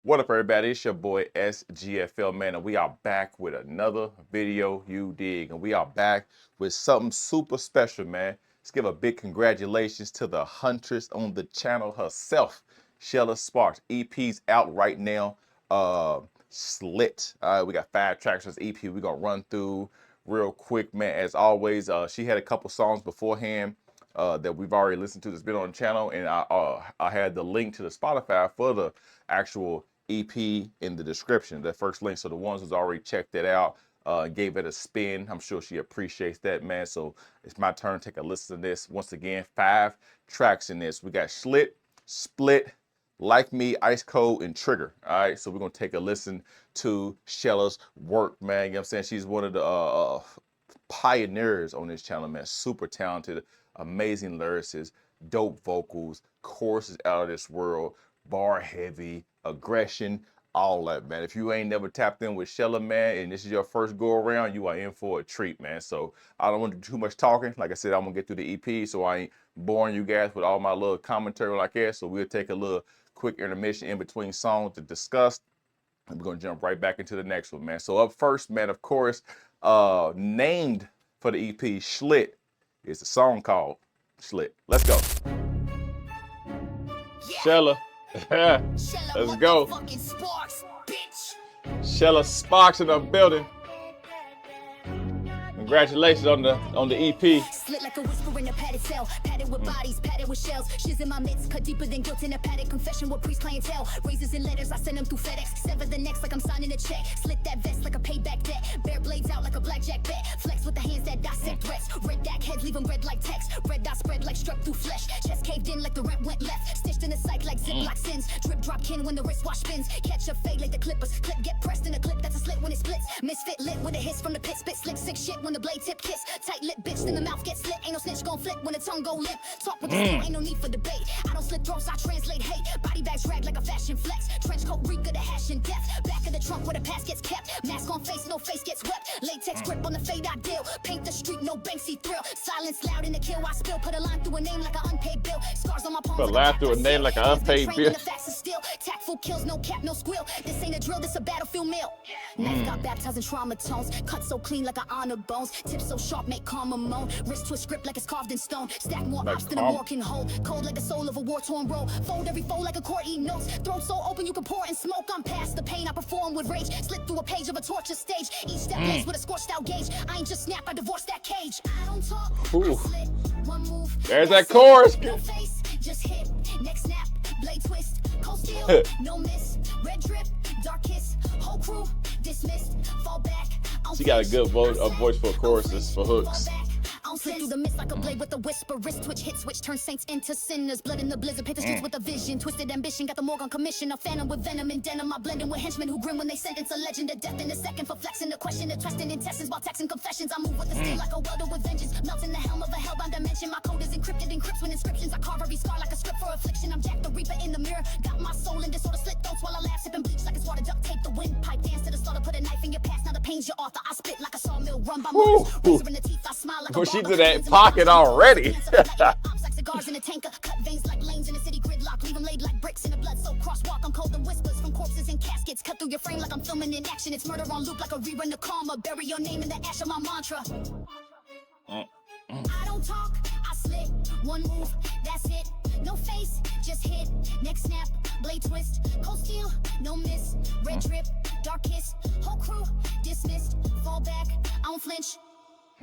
What up, everybody? It's your boy SGFL, man, and we are back with another video, you dig. And we are back with something super special, man. Let's give a big congratulations to the huntress on the channel herself, Xhela SparX. EP's out right now. S.L.I.T. We got 5 tracks on this EP we're gonna run through real quick, man. As always, she had a couple songs beforehand that we've already listened to that's been on the channel, and I had the link to the Spotify for the actual EP in the description, the first link. So the ones who's already checked it out, gave it a spin, I'm sure she appreciates that, man. So it's my turn to take a listen to this. Once again, 5 tracks in this. We got S.L.I.T, Split, Like Me, Ice Cold, and Trigger. All right, so we're gonna take a listen to Xhela's work, man. You know what I'm saying? She's one of the pioneers on this channel, man. Super talented, amazing lyricist, dope vocals, choruses out of this world, bar heavy, aggression, all that, man. If you ain't never tapped in with Xhela, man, and this is your first go around, you are in for a treat, man. So I don't want to do too much talking. Like I said, I'm gonna get through the EP, so I ain't boring you guys with all my little commentary like that. So we'll take a little quick intermission in between songs to discuss. And we're gonna jump right back into the next one, man. So up first, man, of course, named for the EP, S.L.I.T, is a song called S.L.I.T. Let's go. Xhela. Let's go. Xhela SparX in the building. Congratulations on the EP. Slit like a whisper in a padded cell, padded with bodies, padded with shells. Shiz in my midst, cut deeper than guilt in a padded confession with priest clientele. Razors and letters, I send them through FedEx. Sever the necks like I'm signing a check. Slit that vest like a payback debt. Bare blades out like a blackjack bet. Flex with the hands that dissect threats. Red back heads leave them red like text. Red dot spread like struck through flesh. Chest caved in like the rent went left. Stitched in the psych like ziplock sins. Drip drop kin when the wristwatch spins. Catch a fade like the clippers. Clip get pressed in a clip that's a slit when it splits. Misfit lit with a hiss from the pit. Spit slick sick shit when the blade tip kiss. Tight lip bitch, then the mouth gets slit. Ain't no snitch gon' flip when the tongue go limp. Talk with the skill, ain't no need for debate. I don't slit throats, I translate hate. Body bags rag like a fashion flex. Trench coat reek of the hash and death. Back of the trunk where the past gets kept. Mask on face, no face gets wept. Latex grip on the fade I deal. Paint the street, no Banksy thrill. Silence loud in the kill, I spill. Put a line through a name like an unpaid bill. Scars on my palms. Put a line through a name like an unpaid bill. Tactful kills, no cap, no squill. This ain't a drill, this a battlefield meal. Knife got baptized in trauma tones. Cut so clean like an honor bones. Tips so sharp, make karma moan. Wrist twist grip like it's carved in stone. Stack more ops than a war can hold. Cold like the soul of a war-torn roll. Fold every fold like a court eating notes. Throat so open you can pour in smoke. I'm past the pain I perform with rage. Slip through a page of a torture stage. Each step blazed with a scorched out gauge. I ain't just snap, I divorced that cage. I don't talk, I slit. One move. There's that chorus. No face, just hit. Next snap, blade twist. Cold steel, no miss. Red drip, dark kiss. Whole crew dismissed. Fall back. She got a good voice for choruses, for hooks. Slip through the mist like a blade with a whisper. Wrist twitch, hit switch, turn saints into sinners. Blood in the blizzard, paint the streets with a vision. Twisted ambition, got the morgue on commission. A phantom with venom and denim. I blending with henchmen who grin when they sentence a legend. A death in a second for flexing. The question, the trusting intestines while texting confessions. I move with the steel like a welder with vengeance. Melting the helm of a hellbound dimension. My code is encrypted, encrypts with inscriptions. I carve every scar like a script for affliction. I'm Jack the Reaper in the mirror. Got my soul in disorder, slit throats while I laugh, sipping bleach like it's water. Duct tape the windpipe, dance to the slaughter. Put a knife in your past, now the pain's your author. I spit like a sawmill, run by motors. Razor in the teeth, I smile like a Well, she barber. did that pocket already. Like cigars in a tanker, cut veins like lanes in a city gridlock, leave them laid like bricks in the blood. So crosswalk, I'm cold and whispers from corpses and caskets. Cut through your frame like I'm filming in action. It's murder on loop like a rerun of karma. Bury your name in the ash of my mantra. I don't talk, I slit. One move, that's it. No face, just hit. Next snap, blade twist. Cold steel, no miss. Red drip, dark kiss. Whole crew dismissed. Fall back, I don't flinch.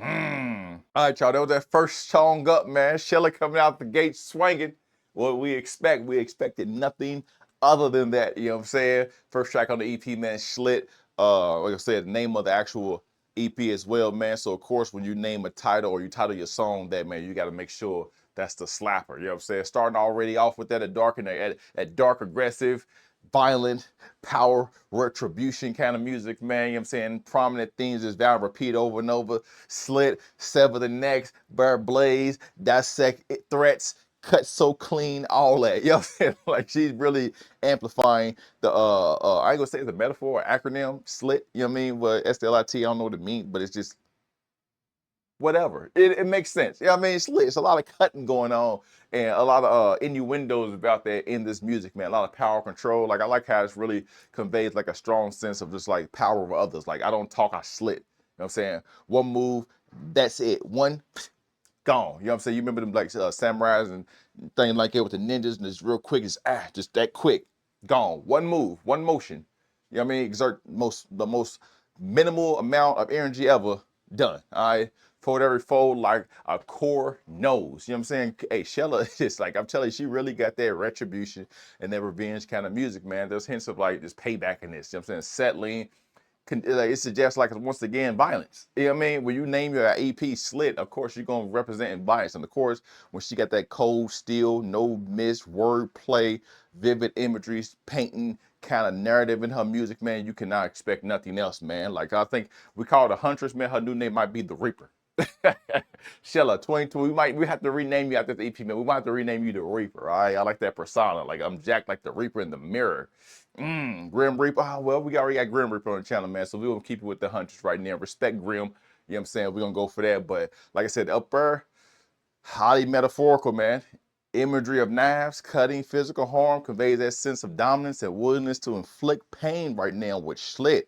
All right, y'all, that was that first song up, man. Xhela coming out the gate swinging. What we expected nothing other than that, you know what I'm saying? First track on the EP, man, S.L.I.T. Like I said, the name of the actual EP as well, man. So, of course, when you name a title or you title your song that, man, you got to make sure that's the slapper, you know what I'm saying? Starting already off with that, at dark, aggressive, violent, power, retribution kind of music, man. You know what I'm saying? Prominent themes is vow repeat over and over. Slit, sever the necks, bare blades, dissect threats, cut so clean, all that. You know what I'm saying? Like she's really amplifying the I ain't gonna say it's a metaphor or acronym, SLIT, you know what I mean? But S.L.I.T, I don't know what it means, but it's just whatever. It makes sense. Yeah, I mean, it's lit. It's a lot of cutting going on and a lot of innuendos about that in this music, man. A lot of power control. Like I like how it's really conveys like a strong sense of just like power over others. Like I don't talk, I slit. You know what I'm saying? One move, that's it. One, gone. You know what I'm saying? You remember them like samurais and things like that with the ninjas, and it's real quick. It's just that quick, gone. One move, one motion. You know what I mean? Exert the most minimal amount of energy ever, done. All right. Fold every fold like a core nose. You know what I'm saying? Hey, Xhela is like, I'm telling you, she really got that retribution and that revenge kind of music, man. There's hints of like just payback in this. You know what I'm saying? Settling. Like, it suggests like once again violence. You know what I mean? When you name your EP S.L.I.T, of course you're gonna represent violence. And of course, when she got that cold steel, no miss, word play, vivid imagery, painting kind of narrative in her music, man, you cannot expect nothing else, man. Like I think we call her Huntress, man. Her new name might be the Reaper. Xhela 22. We have to rename you after the EP, man. We might have to rename you the Reaper. All right, I like that persona. Like I'm Jack, like the Reaper in the mirror. Grim Reaper. Oh, well, we already got Grim Reaper on the channel, man. So we're gonna keep it with the Huntress right now. Respect Grim. You know what I'm saying? We're gonna go for that. But like I said, upper, highly metaphorical, man. Imagery of knives, cutting, physical harm conveys that sense of dominance and willingness to inflict pain right now with S.L.I.T.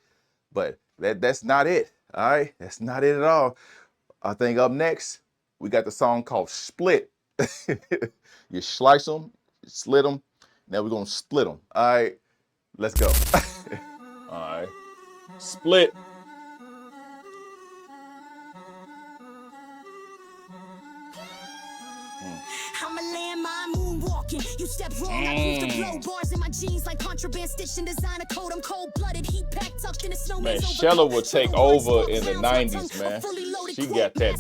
But that's not it. All right, that's not it at all. I think up next, we got the song called Split. You slice them, slit them, now we're gonna split them. All right, let's go. All right, split. I'm a landmine moonwalking. You step wrong, I prove to blow bars in my jeans like contraband stitched in designer code. I'm cold-blooded, heat packed, tucked in a snowman's Man, Xhela will take over in the 90s, man. She got that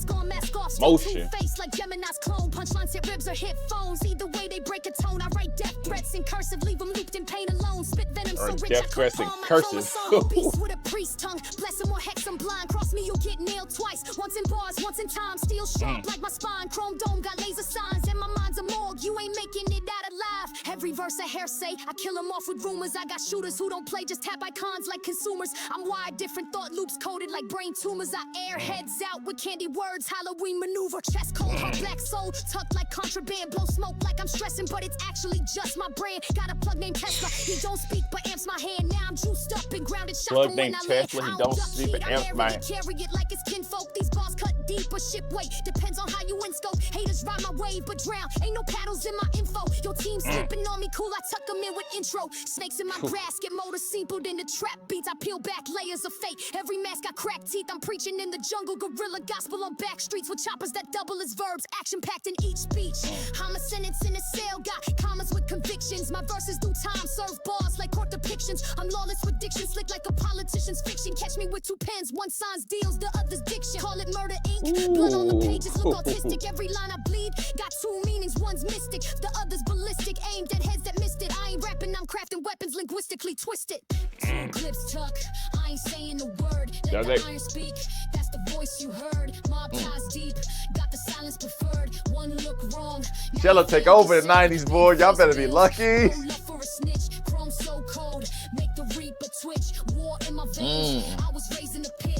motion. Face like Gemini's clone. Punchlines hit ribs or hit phones. Either way, they break a tone. I write death threats in cursive, leave them looped in pain alone. Spit venom so rich death I threats in could palm my cursive. Beast with a priest tongue. Bless him or hex him blind. Cross me, you'll get nailed twice. Once in bars, once in time. Steel sharp like my spine. Chrome dome got laser signs. And my mind's a morgue. You ain't making it out alive. Every verse a hair say. I kill them off with rumors. I got shooters who don't play, just tap icons like consumers. I'm wired, different thought loops coded like brain tumors. I air heads out with candy words. Halloween maneuver. Chest cold, heart black soul. Tucked like contraband. Blow smoke like I'm stressing, but it's actually just my brand. Got a plug named Tesla. He don't speak, but amps my hand. Now I'm juiced up and grounded. Shot Plug from when named I land. Tesla. He don't speak, but amps my hand. Carry it like it's kinfolk. These bars cut deep, but ship weight. Depends on how you scope. Haters ride my wave, but drown. Ain't no paddles in my info. Your team sleeping on me, cool. I tuck them in with intro. Snakes in my grass, get motor simpled in the trap beats. I peel back layers of fate. Every mask got cracked teeth. I'm preaching in the jungle, guerrilla gospel on back streets with choppers that double as verbs. Action packed in each speech. I'm a sentence in a cell, got commas with convictions. My verses do time, serve bars like court depictions. I'm lawless with diction, slick like a politician's fiction. Catch me with two pens, one signs deals, the other's diction. Call it murder ink. Blood on the pages, look autistic. Every line I bleed got two meanings, one's mystic, the other's ballistic. Aimed at heads that missed it. I ain't rapping, I'm crafting weapons linguistically twisted. Two clips tuck, I ain't saying a word. Let the iron speak, that's the voice you heard. Mob ties deep, got the silence preferred. One look wrong. Xhela take over the 90s, boy. Y'all better be lucky. For a snitch, chrome so cold, make the reaper twitch. War in my veins, I was raised in the pit.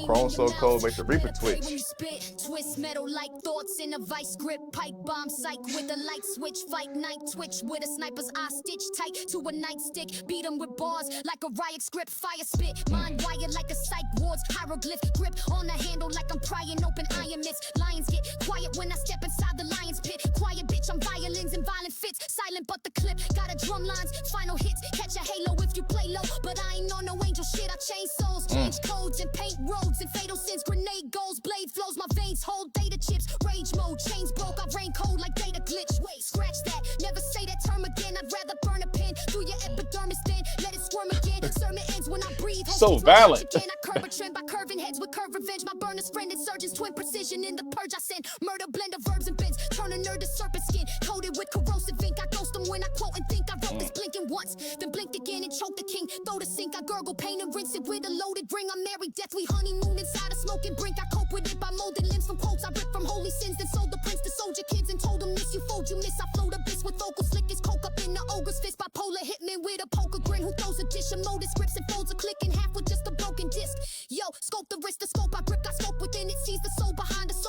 Chrome so cold, make the reaper twitch. Twist metal like thoughts in a vice grip. Pipe bomb psych with a light switch. Fight night twitch with a sniper's eye stitched tight to a nightstick. Beat them with bars like a riot script. Fire spit, mind wired like a psych ward's hieroglyph. Grip on the handle like I'm prying open iron mitts. Lions get quiet when I step inside the lion's pit. Quiet bitch, I'm violins and violent fits. Silent but the clip, got a drum lines, final hits. Catch a halo if you play low, but I ain't on no angel shit. I change souls, change codes and paint roads and fatal sins. Grenade goals, blade flows, my veins hold data chips. Rage mode, chains broke, I rain cold like data glitch. Wait, scratch that, never say that term again. I'd rather burn a pin through your epidermis than let it squirm again. Sermon ends when I breathe. So valid. I curve a trend by curving heads with curve revenge. My burner's friend and surgeon's twin precision in the purge. I send murder blend of verbs and bends. Turn a nerd to serpent skin, coated with corrosive ink. I ghost them when I quote and think. I wrote this blinking once, then blinked again and choked the king. Throw the sink, I gurgle pain and rinse it with a loaded ring. I'm married, deathly honeymoon inside a smoking brink. I cope with it by molding limbs from quotes. I rip from holy sins, then sold the prince to soldier kids and told them this. You fold, you miss. I float abyss with vocal slick as coke up in the ogre's fist. Bipolar hitman with a poker grin who throws a dish of molded scripts and folds a click in half with just a broken disc. Yo, scope the wrist, the scope I grip, got scope within it. Sees the soul behind the soul.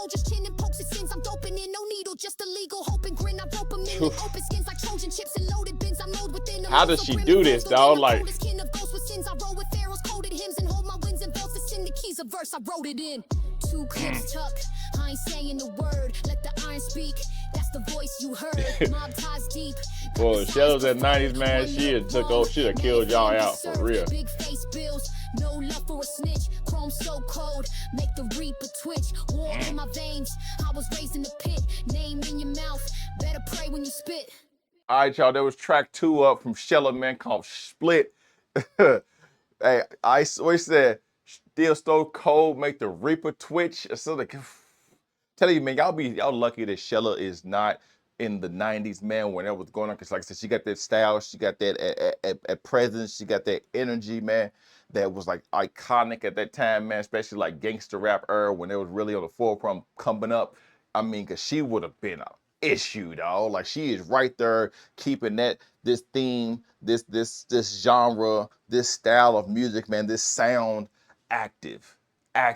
Open skins like Trojan chips and loaded bins. I'm loaded within How does she do this, dog? Like, I roll with pharaohs, coded hymns, and hold my wins and belts to sing the keys of verse. I wrote it in 2 clips tuck. I ain't saying the word. Let the iron speak. That's the voice you heard. Mob ties deep. boy, Xhela's that 90s, man. She had took over. She'd have killed y'all out for real. Big face bills, no love for a snitch. Chrome so cold, make the reaper twitch. War in my veins. I was raised in the pit. Name in your mouth. Better pray when you spit. All right, y'all. There was track 2 up from Xhela, man, called Split. Hey, I always said, still so cold, make the reaper twitch. So like, tell you, man, y'all lucky that Xhela is not in the 90s, man, when that was going on. Because like I said, she got that style, she got that presence, she got that energy, man, that was like iconic at that time, man, especially like gangster rap era when it was really on the forefront coming up. I mean, because she would have been a issue, dog. Like, she is right there keeping this theme, this genre, this style of music, man, this sound active.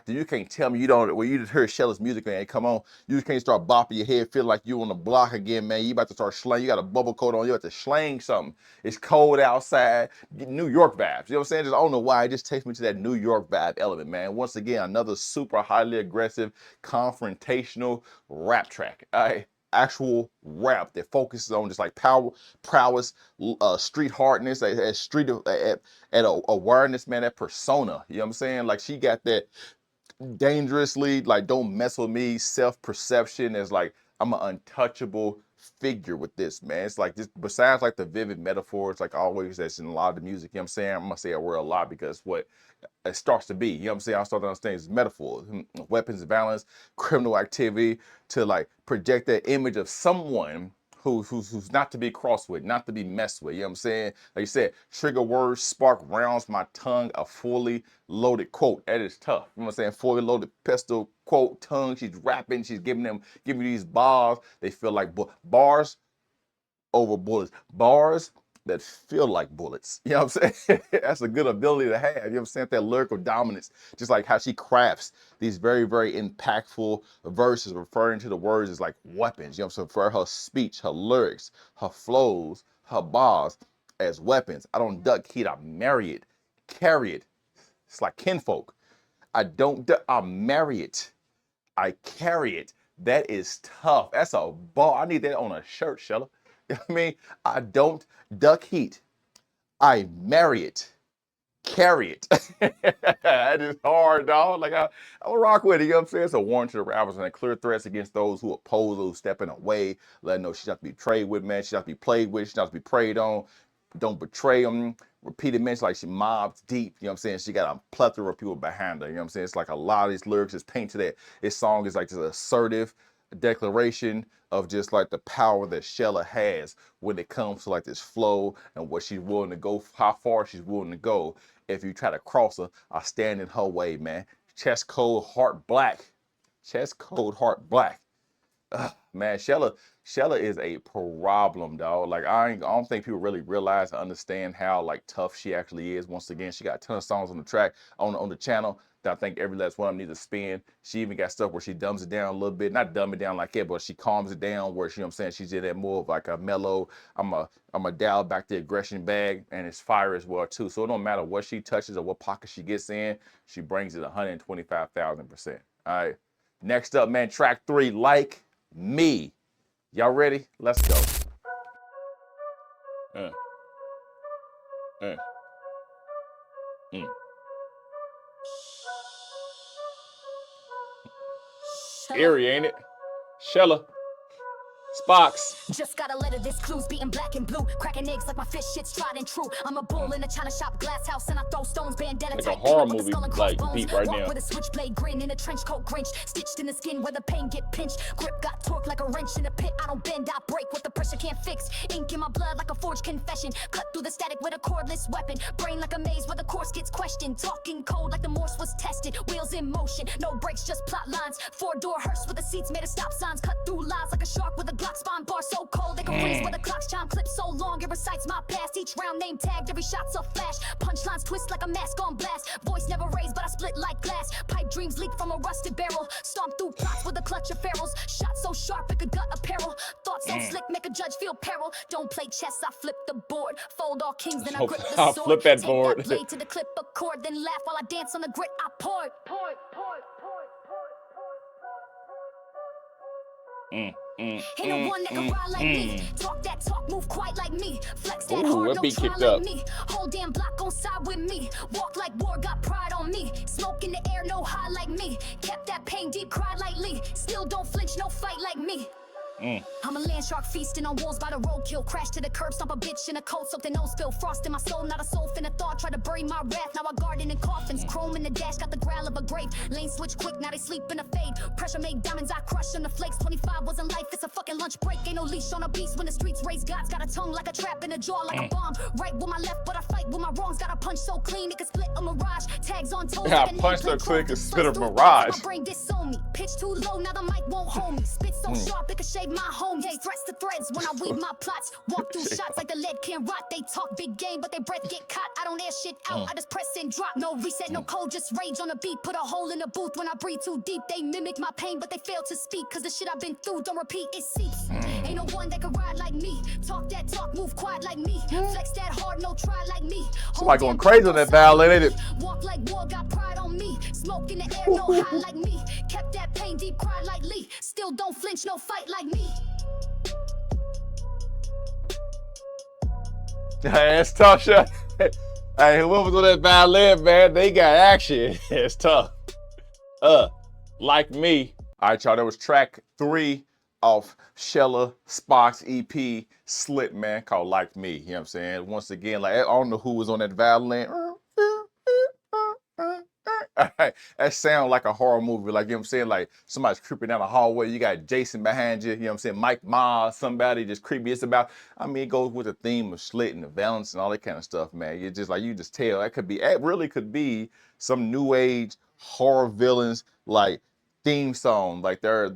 You can't tell me you don't, when you just heard Xhela's music, man, come on, you just can't start bopping your head, feel like you on the block again, man. You about to start slang, you got a bubble coat on, you have to slang something. It's cold outside, New York vibes. You know what I'm saying? Just, I don't know why, it just takes me to that New York vibe element, man. Once again, another super highly aggressive, confrontational rap track. All right. Actual rap that focuses on just like power, prowess, street hardness, at awareness, man, that persona. You know what I'm saying? Like, she got that dangerously, like, don't mess with me, self-perception as like, I'm an untouchable figure with this, man. It's like, just besides like the vivid metaphors, like always that's in a lot of the music, you know what I'm saying? I'm gonna say that word a lot because what it starts to be, you know what I'm saying? I start to understand it's metaphors, weapons, violence, criminal activity, to like project that image of someone who's not to be crossed with, not to be messed with, you know what I'm saying? Like you said, trigger words, spark rounds my tongue, a fully loaded quote. That is tough. You know what I'm saying? Fully loaded pistol, quote, tongue. She's rapping, she's giving these bars. They feel like bars over bullets. Bars that feel like bullets. You know what I'm saying? That's a good ability to have. You know what I'm saying? That lyrical dominance. Just like how she crafts these very, very impactful verses referring to the words as like weapons. You know what I'm saying? For her speech, her lyrics, her flows, her bars as weapons. I don't duck heat, I marry it, carry it. It's like kinfolk. I marry it, I carry it. That is tough. That's a ball. I need that on a shirt, Xhela. You know what I mean? I don't duck heat. I marry it. Carry it. That is hard, dog. Like, I'll rock with it. You know what I'm saying? It's a warning to the rappers and clear threats against those who oppose, who's stepping away. Let them know she's not to be trade with, man. She's not to be played with. She's not to be preyed on. Don't betray them. Repeated mention, like she mobs deep. You know what I'm saying? She got a plethora of people behind her. You know what I'm saying? It's like a lot of these lyrics is painted that this song is like this assertive declaration of just like the power that Xhela has when it comes to like this flow and what she's willing to go, how far she's willing to go. If you try to cross her, I stand in her way, man. Chest cold, heart black. Chest cold, heart black. Man, Xhela is a problem, dog. Like, I don't think people really realize and understand how like tough she actually is. Once again, she got a ton of songs on the track, on the channel, that I think every last one of them needs to spin. She even got stuff where she dumbs it down a little bit. Not dumb it down like that, but she calms it down where she, you know what I'm saying, she's in that more of like a mellow, I'm a dial back the aggression bag, and it's fire as well too. So it don't matter what she touches or what pocket she gets in, she brings it 125,000%. All right. Next up, man, track 3, Like Me. Y'all ready? Let's go. Eerie, ain't it? Xhela. SparX. Just got a letter, this clues beating black and blue. Cracking eggs like my fish shit's tried and true. I'm a bull in a china shop, glass house, and I throw stones, bandana like tight, a horror with movie, skull and like crossbones. beat right Walk now. with a switchblade grin in a trench coat Grinch, stitched in the skin where the pain get pinched. Grip got torqued like a wrench in a pit. I don't bend, I break what the pressure can't fix. Ink in my blood like a forged confession. Cut through the static with a cordless weapon. Brain like a maze where the course gets questioned. Talking cold like the Morse was tested. Wheels in motion, no brakes, just plot lines. 4-door hearse with the seats made of stop signs. Cut through lies like a shark with a Glock spine bar so cold they can freeze where the clock's chime clip so long it recites my past. Each round name tagged, every shot's a flash. Punchlines twist like a mask on blast. Voice never raised, but I split like glass. Pipe dreams leak from a rusted barrel. Stomp through plots with a clutch of ferals. Shot so sharp it could gut apparel. Thoughts so slick make a judge feel peril. Don't play chess, I flip the board. Fold all kings, then I grip the I'll sword. flip that Take board. that blade to the clip a cord, then laugh while I dance on the grit I poured. Ain't no one that can ride like me. Talk that talk, move quiet like me. Flex that hard, no try like me. Whole damn block on side with me. Walk like war, got pride on me. Smoke in the air, no high like me. Kept that pain deep, cried like Lee. Still don't flinch, no fight like me. I'm a land shark feasting on wolves by the roadkill. Crash to the curb, stomp a bitch in a coat, something no spill. Frost in my soul, not a soul finna thought. Try to bury my wrath, now I garden in coffins. Chrome in the dash, got the growl of a grave. Lane switch quick, now they sleep in a fade. Pressure made diamonds, I crush on the flakes. 25 wasn't life, it's a fucking lunch break. Ain't no leash on a beast when the streets raise God's got a tongue like a trap in a jaw like a bomb. Right with my left, but I fight with my wrongs. Got a punch so clean, it can split a mirage. Tags on toes, Yeah, punch so clean, it can split a mirage. My brain disown me. Pitch too low, now the mic won't hold me. Spit so sharp, it can shave my home. Threats to threads when I weave my plots. Walk through shots like the lead can't rot. They talk big game, but their breath get caught. I don't air shit out, I just press and drop. No reset, no code, just rage on the beat. Put a hole in the booth when I breathe too deep. They mimic my pain, but they fail to speak. Cause the shit I've been through don't repeat, it seeps. Ain't no one that can ride like me. Talk that talk, move quiet like me. Flex that hard, no try like me. Somebody going crazy on that violin, ain't it? Walk like war, got pride on me. Smoke in the air, no high like me. Kept that pain deep, cried like Lee. Still don't flinch, no fight like me. Hey, it's tough, shot. Hey, whoever's on that violin, man, they got action. It's tough. Like me. All right, y'all, that was track 3 off Xhela SparX EP Slit, man, called Like Me. You know what I'm saying? Once again, like, I don't know who was on that violin. All right, that sounds like a horror movie, like, you know what I'm saying? Like somebody's creeping down the hallway, you got Jason behind you, you know what I'm saying? Mike Myers, somebody just creepy. It's about, I mean, it goes with the theme of slit and the violence and all that kind of stuff, man. You just like, you just tell, it really could be some new age horror villains, like theme song, like their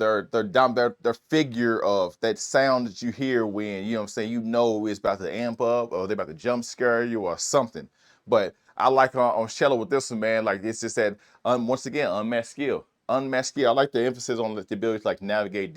figure of that sound that you hear when, you know what I'm saying, you know it's about to amp up or they're about to jump scare you or something. But I like on Xhela with this one, man, like it's just that, once again, unmatched skill. Unmatched skill. I like the emphasis on the ability to like navigate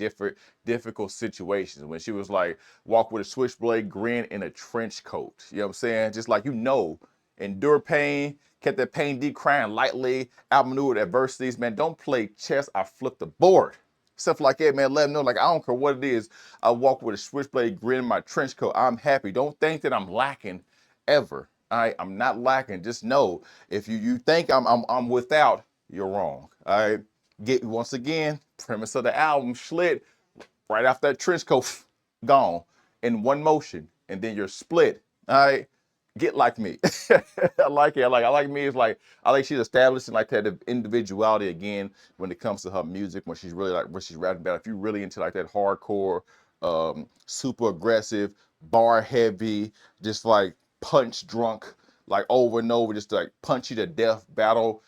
difficult situations. When she was like, walk with a switchblade grin in a trench coat. You know what I'm saying? Just like, you know, endure pain, kept that pain deep, crying lightly, outmaneuvered adversities. Man, don't play chess, I flip the board. Stuff like that, man, let them know, like, I don't care what it is. I walk with a switchblade grin in my trench coat. I'm happy. Don't think that I'm lacking ever. All right, I'm not lacking. Just know if you think I'm without, you're wrong. All right. Get once again, premise of the album, Slit, right after that trench coat, gone in one motion, and then you're split. All right. Get like me. I like it. I like me. It's like I like she's establishing like that individuality again when it comes to her music, when she's really like what she's rapping about. If you're really into like that hardcore, super aggressive, bar heavy, just like punch drunk, like over and over, just like punch you to death battle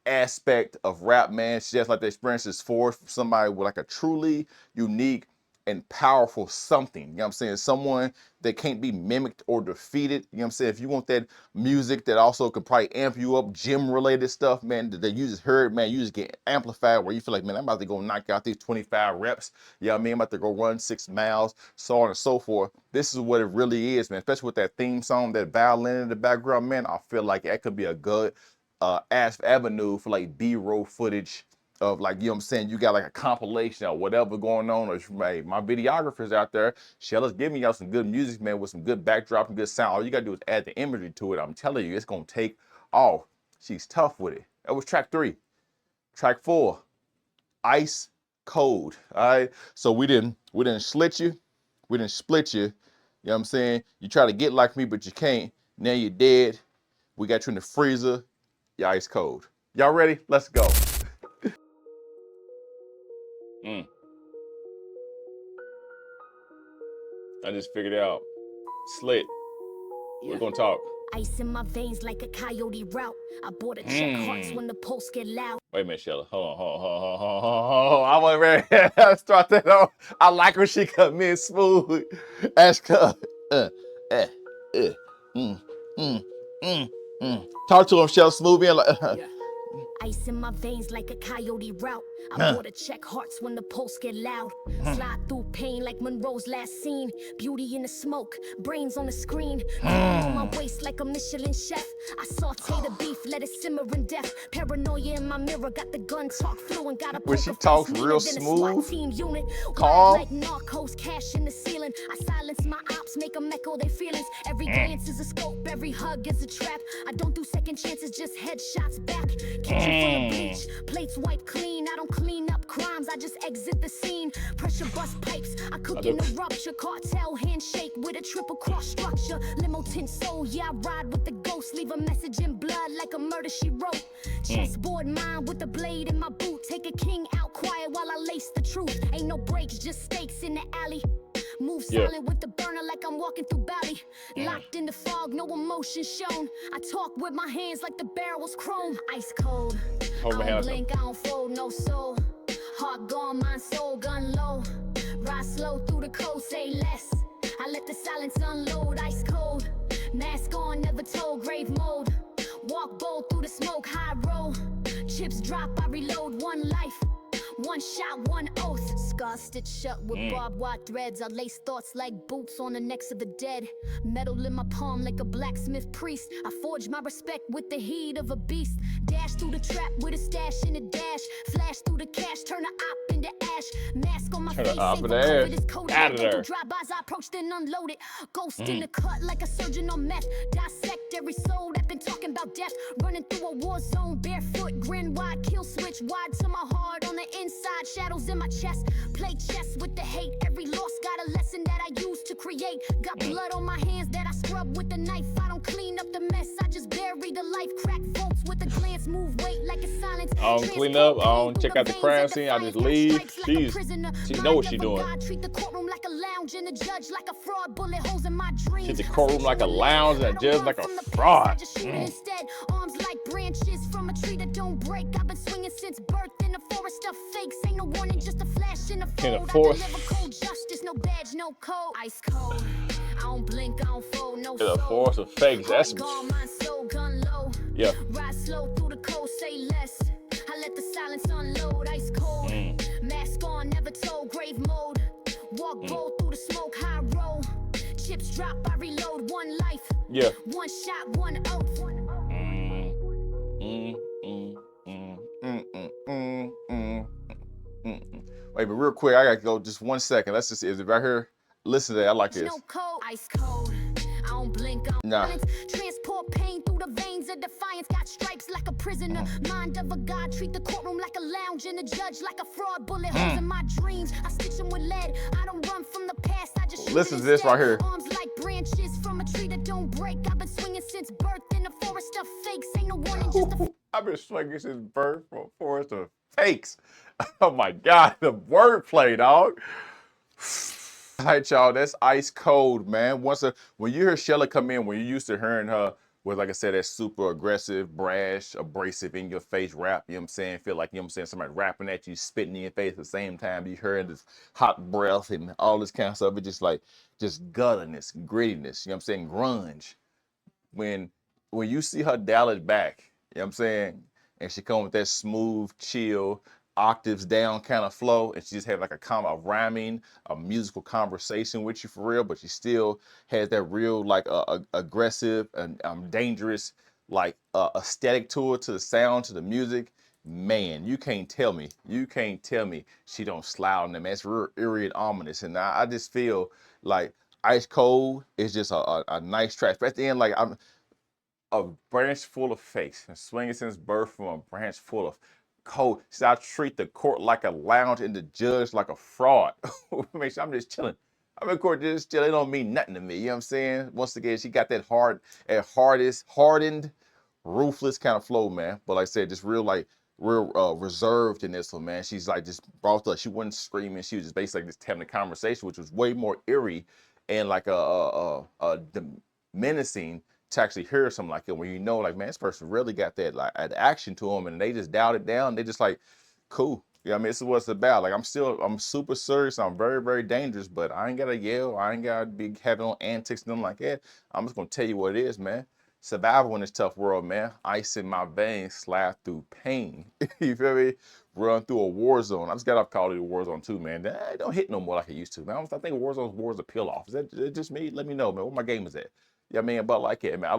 aspect of rap, man. She has like the experiences for somebody with like a truly unique and powerful something. You know what I'm saying? Someone that can't be mimicked or defeated. You know what I'm saying? If you want that music that also could probably amp you up, gym related stuff, man, that you just heard, man, you just get amplified where you feel like, man, I'm about to go knock out these 25 reps. You know what I mean? I'm about to go run 6 miles, so on and so forth. This is what it really is, man. Especially with that theme song, that violin in the background, man, I feel like that could be a good avenue for like B-roll footage of like, you know what I'm saying, you got like a compilation or whatever going on, or my videographers out there, Xhela's giving y'all some good music, man, with some good backdrop and good sound. All you gotta do is add the imagery to it. I'm telling you, it's gonna take off. She's tough with it. That was track 3. Track 4, Ice Cold. All right, so we didn't slit you, we didn't split you. You know what I'm saying? You try to get like me, but you can't. Now you're dead. We got you in the freezer. You're ice cold. Y'all ready? Let's go. I just figured it out. Slit. We're gonna talk. Ice in my veins like a coyote route. I bought a check hearts when the pulse get loud. Wait a minute, Xhela. Hold on. I want ready to start that off. I like when she come in smooth. Ask her. Mm, mm, mm. Talk to him, Xhela, smooth in like. Ice in my veins like a coyote route. I bought a check hearts when the pulse get loud. Slide through pain like Monroe's last scene. Beauty in the smoke, brains on the screen. On my waist like a Michelin chef. I saute the beef, let it simmer in death. Paranoia in my mirror, got the gun talk fluent. Got a When she poker talks face real meaner than a smooth, SWAT team unit. calm. Like narcos, cash in the ceiling. I silence my ops, make them echo their feelings. Every glance is a scope, every hug is a trap. I don't do second chances, just headshots back. Kitchen full of bleach, plates wiped clean. I don't clean up crimes, I just exit the scene. Pressure bust pipes, I cook in a rupture. Cartel handshake with a triple cross structure. Limo tint soul, yeah, I ride with the ghost. Leave a message in blood like a murder she wrote. Chessboard mind with the blade in my boot. Take a king out quiet while I lace the truth. Ain't no breaks, just stakes in the alley. Move silent with the burner like I'm walking through Bali. Locked in the fog, no emotion shown. I talk with my hands like the barrel's chrome. Ice cold. I don't blink, I don't fold, no soul. Heart gone, mind soul, gun low. Ride slow through the cold, say less. I let the silence unload, ice cold. Mask on, never told, grave mode. Walk bold through the smoke, high roll. Chips drop, I reload, one life. One shot, one oath. Scars stitched shut with barbed wire threads. I lace thoughts like boots on the necks of the dead. Metal in my palm like a blacksmith priest. I forge my respect with the heat of a beast. Dash through the trap with a stash in a dash. Flash through the cash, turn a op into ash. Mask on my face, ain't for COVID, it's coded. Out of there. Drive-bys, I approach, then unload it. Ghost in the cut like a surgeon on meth. Dissect every soul that been talking about death. Running through a war zone, barefoot, grin wide, kill switch wide to my heart on the inside. Shadows in my chest, play chess with the hate. Every loss got a lesson that I use to create. Got blood on my hands that I scrub with the knife. I don't clean up the mess, I just bury the life. Crack bolts with a glance, move weight like a silence. I don't clean up, I don't check out the crime scene, I just leave. She know what she doing. Treat the courtroom like a lounge and the judge like a fraud. Bullet holes in my dreams. Treat the courtroom like a lounge and a judge like a fraud. Instead, arms like branches from a tree that don't break. I've been swinging since birth in a forest of fakes. Ain't no warning, just a flash in a fold. I deliver cold justice, no badge, no code. Ice cold. I don't blink, I don't fold, no soul. The force of fakes. That's gone, my soul, gun low. Yeah. Ride slow through the cold, say less. I let the silence unload, ice cold. Mask on, never told, grave mode. Walk bold through the smoke, high roll. Chips drop, I reload, one life. Yeah. One shot, one oath. Wait, but real quick, I gotta go just 1 second. Let's just, is it right here? Listen to that, I like this. No cold, ice cold. I don't blink, I don't balance. Transport pain through the veins of defiance. Got stripes like a prisoner. Mind of a god, treat the courtroom like a lounge and the judge like a fraud. Bullet holes in my dreams. I stitch them with lead. I don't run from the past, I just shoot. Listen to this right here. Arms like branches from a tree that don't break. I've been swinging since birth in a forest of fakes. Ain't no warning, just a I've been swinging since birth from a forest of fakes. Oh my God, the wordplay, dog. All right, y'all, that's ice cold, man. When you hear Xhela come in, when you're used to hearing her with, like I said, that super aggressive, brash, abrasive, in your face rap, you know what I'm saying? Feel like, you know what I'm saying, somebody rapping at you, spitting in your face at the same time. You hear this hot breath and all this kind of stuff. It's just like, just gutterness, grittiness, you know what I'm saying? Grunge. When you see her dial it back, you know what I'm saying? And she come with that smooth, chill, octaves down kind of flow, and she just had like a rhyming, a musical conversation with you for real, but she still has that real like aggressive and dangerous like aesthetic to it, to the sound, to the music. Man, you can't tell me she don't slough on them. That's real eerie and ominous, and I just feel like Ice Cold is just a nice track. But at the end, like, I'm a branch full of fakes, and swinging since birth from a branch full of cold. See, I treat the court like a lounge and the judge like a fraud. Make sure I'm just chilling. I'm in court just chilling. It don't mean nothing to me. You know what I'm saying? Once again, she got that hardened, ruthless kind of flow, man. But like I said, just real reserved in this one, man. She's like just brought up. She wasn't screaming. She was just basically just having a conversation, which was way more eerie and like menacing to actually hear something like it, when you know, like, man, this person really got that, like, an action to them, and they just dialed it down. They just like, cool. Yeah, I mean, this is what it's about. Like, I'm super serious. I'm very, very dangerous, but I ain't gotta yell. I ain't gotta be having on antics and nothing like that. I'm just gonna tell you what it is, man. Survival in this tough world, man. Ice in my veins, slide through pain. You feel me? Run through a war zone. I just got off Call of Duty war zone too, man. It don't hit no more like it used to, man. I think war zone's wars a peel off. Is that just me? Let me know, man. Where my game is at? Yeah, I mean, but like it, man. I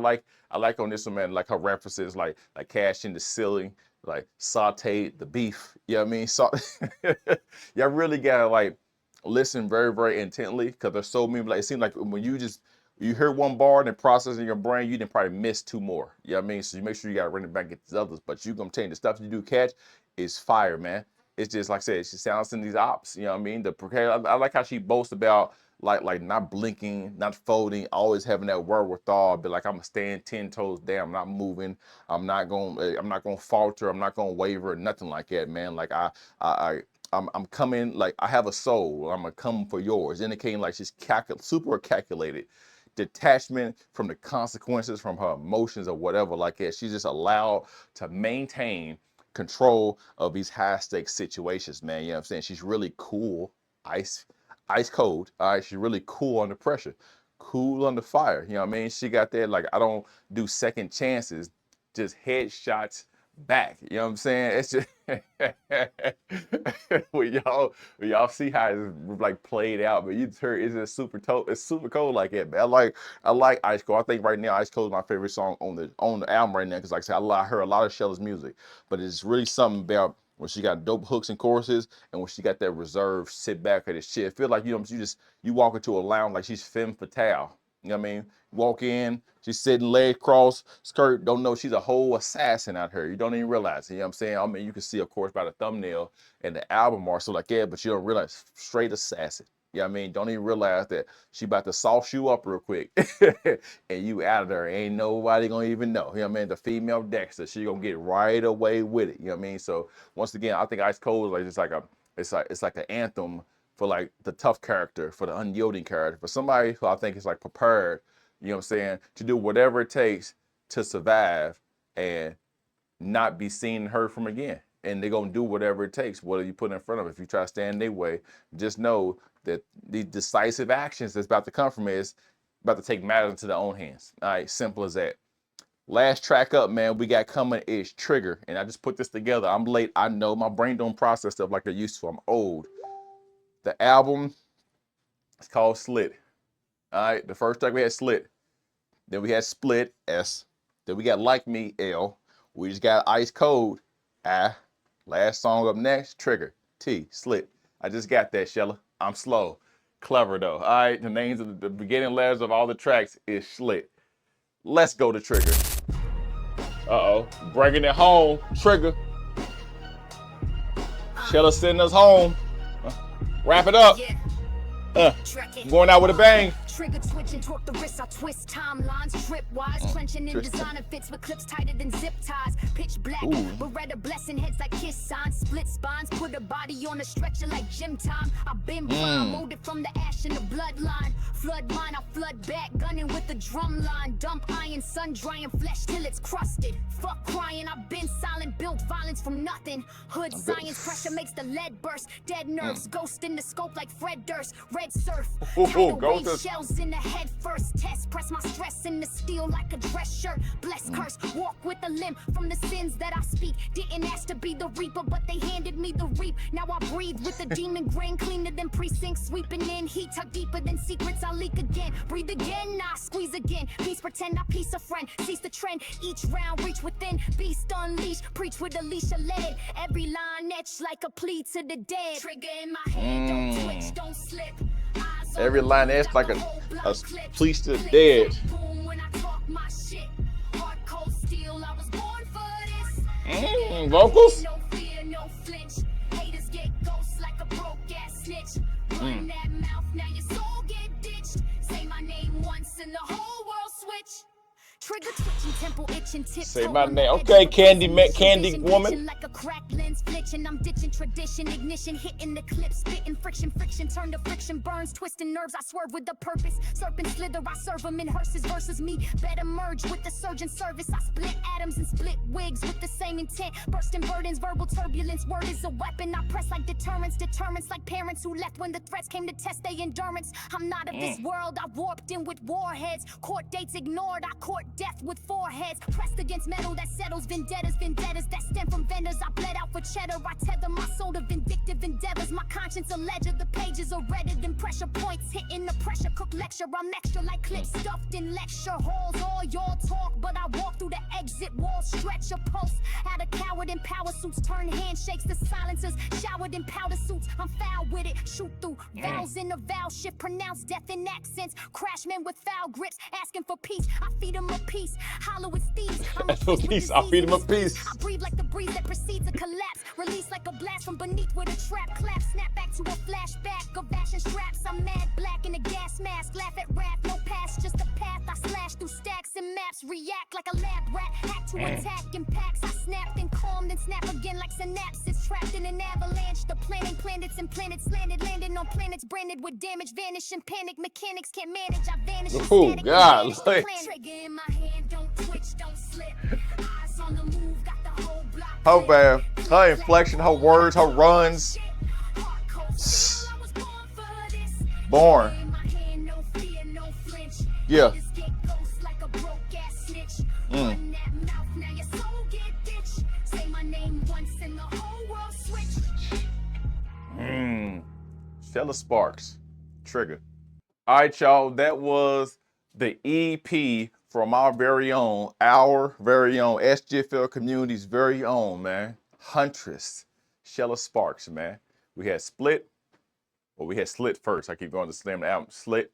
like on this one, man, like her references, like cash in the ceiling, like sauteed the beef. Yeah, I mean, so y'all really gotta like listen very, very intently, because there's so many. Like, it seems like when you hear one bar and it processes in your brain, you didn't probably miss two more. You know what I mean? So you make sure you got to run it back and get these others. But you gonna tell you, the stuff you do catch is fire, man. It's just like I said, she sounds in these ops. You know what I mean? I like how she boasts about like not blinking, not folding, always having that wherewithal. Be like, I'm gonna stand 10 toes down. I'm not moving. I'm not gonna falter. I'm not gonna waver. Nothing like that, man. Like I'm coming. Like, I have a soul. I'm gonna come for yours. Indicating like she's super calculated. Detachment from the consequences, from her emotions or whatever like that. She's just allowed to maintain control of these high stakes situations, man. You know what I'm saying? She's really cool, ice cold. All right, she's really cool under pressure, cool under fire. You know what I mean? She got that, like, I don't do second chances, just headshots back. You know what I'm saying? It's just when y'all see how it's like played out, but you just heard it's just it's super cold like that, man. I like Ice Cold. I think right now Ice Cold is my favorite song on the album right now, because like I said, I heard a lot of Xhela's music, but it's really something about when she got dope hooks and choruses, and when she got that reserved sit back at this shit. I feel like, you walk into a lounge like she's femme fatale. You know what I mean? Walk in, she's sitting leg crossed, skirt, don't know she's a whole assassin out here. You don't even realize it. You know what I'm saying? I mean, you can see, of course, by the thumbnail and the album art, so like, yeah, but you don't realize, straight assassin. You know what I mean? Don't even realize that she about to soft you up real quick and you out of there. Ain't nobody gonna even know. You know what I mean? The female Dexter, she gonna get right away with it. You know what I mean? So once again, I think Ice Cold is like it's like an anthem for like the tough character, for the unyielding character, for somebody who I think is like prepared, you know what I'm saying, to do whatever it takes to survive and not be seen and heard from again. And they're gonna do whatever it takes, whatever you put in front of them. If you try to stand in their way, just know that the decisive actions that's about to come from it is about to take matters into their own hands. All right, simple as that. Last track up, man, we got coming is Trigger. And I just put this together. I'm late, I know. My brain don't process stuff like it used to. I'm old. The album is called S.L.I.T. All right, the first track we had S.L.I.T. Then we had Split, S. Then we got Like Me, L. We just got Ice Cold, I. Last song up next, Trigger, T, S.L.I.T. I just got that, Xhela. I'm slow. Clever, though. All right, the names of the beginning letters of all the tracks is S.L.I.T. Let's go to Trigger. Uh-oh, bringing it home, Trigger. Xhela sending us home. Wrap it up. Going out with a bang. Trigger twitching, torque the wrist, I twist timelines, trip-wise, clenching in designer fits with clips tighter than zip ties, pitch black, Beretta blessing heads like kiss signs, split spines, put a body on a stretcher like gym time. I've been fine, molded from the ash in the bloodline, flood mine, I flood back, gunning with the drum line, dump iron, sun drying flesh till it's crusted, fuck crying, I've been silent, built violence from nothing, hood science, pressure makes the lead burst, dead nerves, ghost in the scope like Fred Durst, red surf, wave shells in the head first test, press my stress in the steel like a dress shirt, bless curse, walk with a limp from the sins that I speak, didn't ask to be the reaper, but they handed me the reap, now I breathe with the demon grain, cleaner than precincts, sweeping in heat, tuck deeper than secrets, I leak again, breathe again, I squeeze again, peace pretend I peace a friend, cease the trend, each round reach within, beast unleashed, preach with Alicia led, every line etched like a plea to the dead, trigger in my head, don't twitch, don't slip, every line is like a please to the dead. Vocals? No fear, no flinch. Haters get ghosts like a broke ass snitch. Run that mouth, now your soul get ditched. Say my name once and the whole world switch. Trigger twitching, temple itching, Say tiptoe my on the name. edge Okay, of a Candy precipice, Candy vision Woman. glitching like a cracked lens glitching. I'm ditching tradition, ignition, hitting the clip, spitting friction, turn to friction, burns, twisting nerves. I swerve with the purpose. Serpent slither, I serve them in hearses versus me. Better merge with the surgeon service. I split atoms and split wigs with the same intent. Bursting burdens, verbal turbulence. Word is a weapon. I press like deterrence like parents who left when the threats came to test their endurance. I'm not of this world. I warped in with warheads. Court dates ignored. I court death with foreheads. Pressed against metal that settles vendettas that stem from vendors. I bled out for cheddar. I tether my soul to vindictive endeavors. My conscience a ledger. The pages are redder than pressure points. Hitting the pressure cook lecture. I'm extra like clips stuffed in lecture halls. All y'all talk, but I walk through the exit wall. Stretch a pulse. Out of coward in power suits. Turn handshakes to silencers. Showered in powder suits. I'm foul with it. Shoot through vowels in a vowel shift. Pronounce death in accents. Crash men with foul grips. Asking for peace. I feed them a piece. Hollow as thieves. I'm a Peace. I'll feed him a piece. I breathe like the breeze that precedes a collapse. Release like a blast from beneath with a trap. Clap. Snap back to a flashback of fashion straps. I'm mad black in a gas mask. Laugh at rap. No pass. Just a path. I slash through stacks and maps. React like a lab rat. Hack to attack in packs. I snap then calm then snap again like synapses. Trapped in an avalanche. The planning planets and planets landed. Landing on planets branded with damage. Vanish and panic. Mechanics can't manage. I vanish in Oh, static. God. Trigger in my hand. Don't twitch. Don't slip. Eyes on the move. Got the whole block. Her man, her inflection, her words, her runs. Born. Yeah. Stella Sparks, Trigger. All right, y'all, that was the EP from our very own SGFL community's very own, man, Huntress, Xhela Sparks, man. We had Split, we had Slit first. I keep going to slam the album. Split,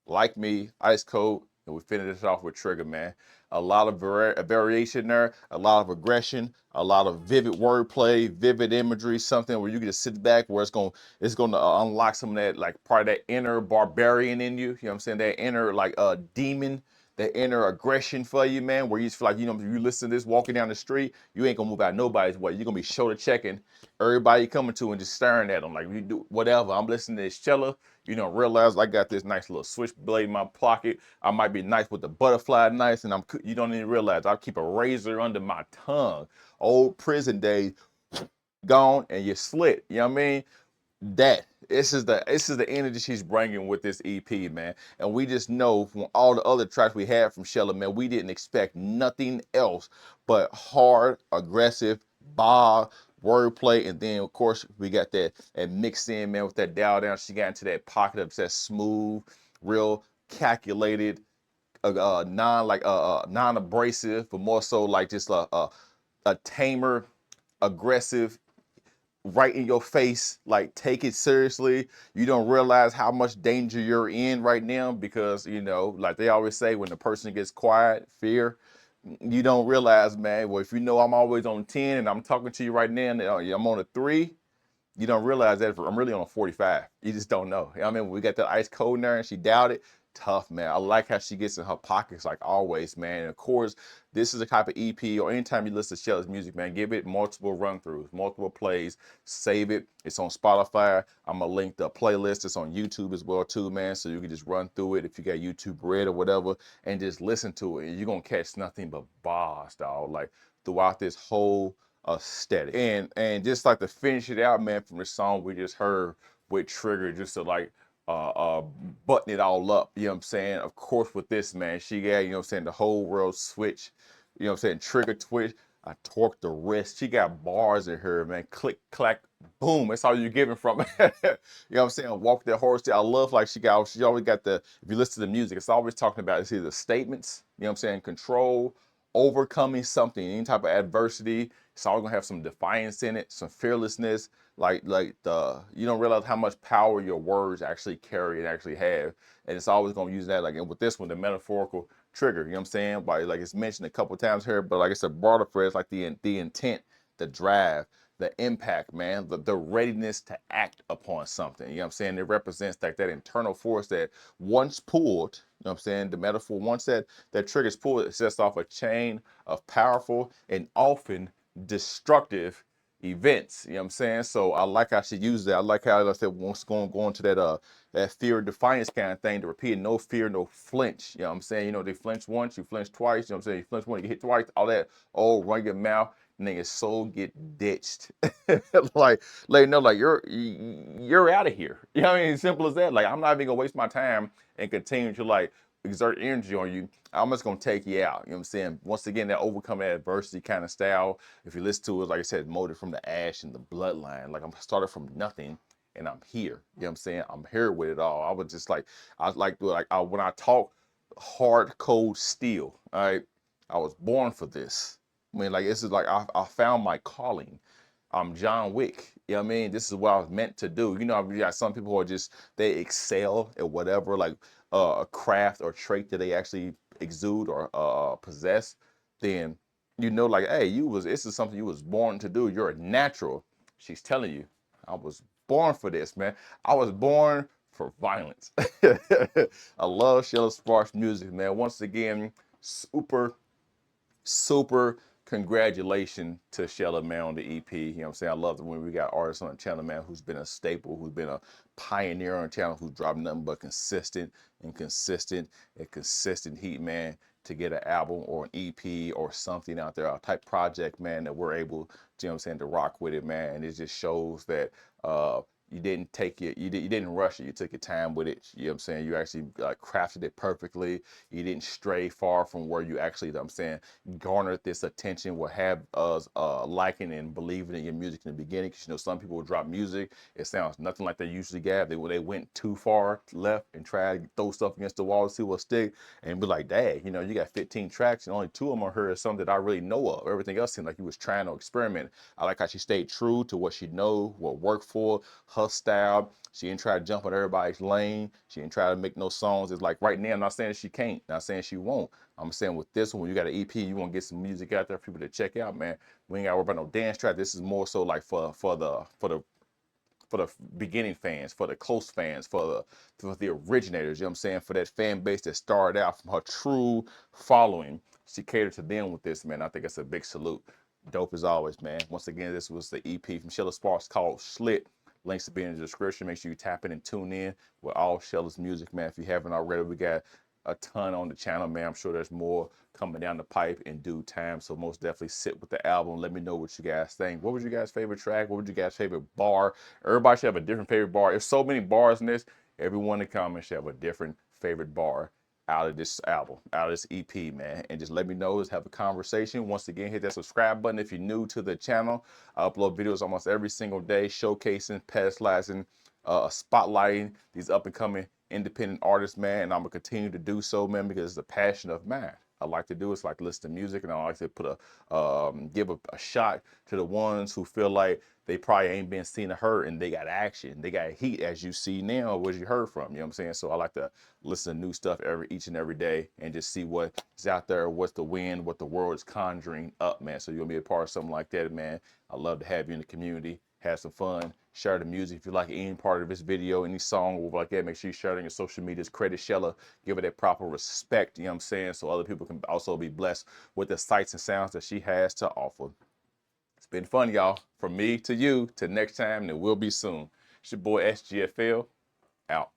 Like Me, Ice Cold, and we finished it off with Trigger, man. A lot of variation there, a lot of aggression, a lot of vivid wordplay, vivid imagery, something where you can just sit back where it's going to unlock some of that, like part of that inner barbarian in you. You know what I'm saying? That inner like demon, that inner aggression for you, man, where you just feel like, you know, if you listen to this walking down the street, you ain't gonna move out nobody's way. You're gonna be shoulder checking everybody you coming to and just staring at them like, you do whatever. I'm listening to this Xhela. You know, realize I got this nice little switchblade in my pocket. I might be nice with the butterfly knife, and you don't even realize I keep a razor under my tongue. Old prison days gone, and you're slit. You know what I mean? This is the energy she's bringing with this EP, man. And we just know from all the other tracks we had from Xhela, man, we didn't expect nothing else but hard, aggressive, bar, wordplay, and then of course we got that and mixed in, man, with that dial down. She got into that pocket of that smooth, real calculated, non-abrasive, but more so like just a tamer, aggressive, right in your face, like take it seriously. You don't realize how much danger you're in right now because, you know, like they always say, when the person gets quiet, fear. You don't realize, man, well, if you know I'm always on 10 and I'm talking to you right now and I'm on a 3, you don't realize that I'm really on a 45. You just don't know. I mean, we got that ice cold in there and she dialed it. Tough, man. I like how she gets in her pockets like always, man. And of course, this is a type of EP, or anytime you listen to Xhela's music, man, give it multiple run-throughs, multiple plays, save it. It's on Spotify. I'm gonna link the playlist. It's on YouTube as well too, man. So you can just run through it if you got YouTube Red or whatever, and just listen to it. And you're gonna catch nothing but bars, dog. Like throughout this whole aesthetic. And just like to finish it out, man, from the song we just heard with Trigger, just to like button it all up, you know what I'm saying? Of course, with this, man, she got, you know what I'm saying, the whole world switch, you know what I'm saying, trigger twitch, I torque the wrist. She got bars in her, man. Click, clack, boom. That's all you're getting from it. You know what I'm saying? Walk that horse. I love like she always got the, if you listen to the music, it's always talking about, it's either statements, you know what I'm saying, control, overcoming something, any type of adversity. It's always gonna have some defiance in it, some fearlessness. Like you don't realize how much power your words actually carry and actually have. And it's always gonna use that. Like, and with this one, the metaphorical trigger, you know what I'm saying? Like it's mentioned a couple times here, but like it's a broader phrase, like the intent, the drive, the impact, man, the readiness to act upon something. You know what I'm saying? It represents like that internal force that once pulled, you know what I'm saying? The metaphor, once that trigger's pulled, it sets off a chain of powerful and often destructive events. You know what I'm saying? So I like how she used that. I like how I said once going to that fear defiance kind of thing, to repeat no fear, no flinch. You know what I'm saying? You know, they flinch once, you flinch twice, you know what I'm saying? You flinch once, you get hit twice, all that, oh, run your mouth, nigga's soul get ditched. like no, like you're out of here. You know what I mean? Simple as that. Like, I'm not even gonna waste my time and continue to like exert energy on you. I'm just gonna take you out. You know what I'm saying? Once again, that overcoming adversity kind of style. If you listen to it, like I said, molded from the ash and the bloodline. Like, I'm started from nothing and I'm here. You know what I'm saying? I'm here with it all. I was just like, I was like when I talk hard, cold steel. All right, I was born for this. I mean, like, this is like I found my calling. I'm John Wick. You know what I mean? This is what I was meant to do. You know, you got some people who are just, they excel at whatever, like a craft or trait that they actually exude or possess. Then you know, like, hey, this is something you was born to do. You're a natural. She's telling you, I was born for this, man. I was born for violence. I love SparX music, man. Once again, super congratulations to Xhela, man, on the EP. You know what I'm saying? I love it when we got artists on the channel, man, who's been a staple, who's been a pioneer on the channel, who's dropped nothing but consistent heat, man, to get an album or an EP or something out there, a type project, man, that we're able, you know what I'm saying, to rock with it, man. And it just shows that you didn't take it, you didn't rush it, you took your time with it. You know what I'm saying? You actually crafted it perfectly. You didn't stray far from where you actually, you know what I'm saying, garnered this attention, will have us liking and believing in your music in the beginning. Because, you know, some people will drop music, it sounds nothing like they usually got. They went too far left and tried to throw stuff against the wall to see what stick, and be like, dang, you know, you got 15 tracks and only 2 of them are her, something that I really know of. Everything else seemed like you was trying to experiment. I like how she stayed true to what she know, what worked for her style. She didn't try to jump on everybody's lane. She didn't try to make no songs. It's like, right now, I'm not saying she can't, not saying she won't. I'm saying with this one, when you got an EP, you want to get some music out there for people to check out, man. We ain't got to worry about no dance track. This is more so like for the beginning fans, for the close fans, for the originators, you know what I'm saying? For that fan base that started out from her true following. She catered to them with this, man. I think it's a big salute. Dope as always, man. Once again, this was the EP from SparX called S.L.I.T. Links to be in the description. Make sure you tap in and tune in with all Xhela's music, man. If you haven't already, we got a ton on the channel, man. I'm sure there's more coming down the pipe in due time. So most definitely sit with the album. Let me know what you guys think. What was your guys' favorite track? What was your guys' favorite bar? Everybody should have a different favorite bar. There's so many bars in this. Everyone in the comments should have a different favorite bar out of this album, out of this EP, man. And just let me know, let's have a conversation. Once again, hit that subscribe button if you're new to the channel. I upload videos almost every single day, showcasing, pedestalizing, spotlighting these up and coming independent artists, man. And I'm gonna continue to do so, man, because it's a passion of mine. I like to do is like listen to music, and I like to put give a shot to the ones who feel like they probably ain't been seen or heard, and they got action, they got heat, as you see now, what you heard from. You know what I'm saying? So I like to listen to new stuff each and every day, and just see what's out there, what's the wind, what the world is conjuring up, man. So you're gonna be a part of something like that, man. I love to have you in the community. Have some fun. Share the music. If you like any part of this video, any song or like that, make sure you share it on your social medias. Credit Xhela. Give it that proper respect, you know what I'm saying? So other people can also be blessed with the sights and sounds that she has to offer. It's been fun, y'all. From me to you, to next time, and it will be soon. It's your boy SGFL, out.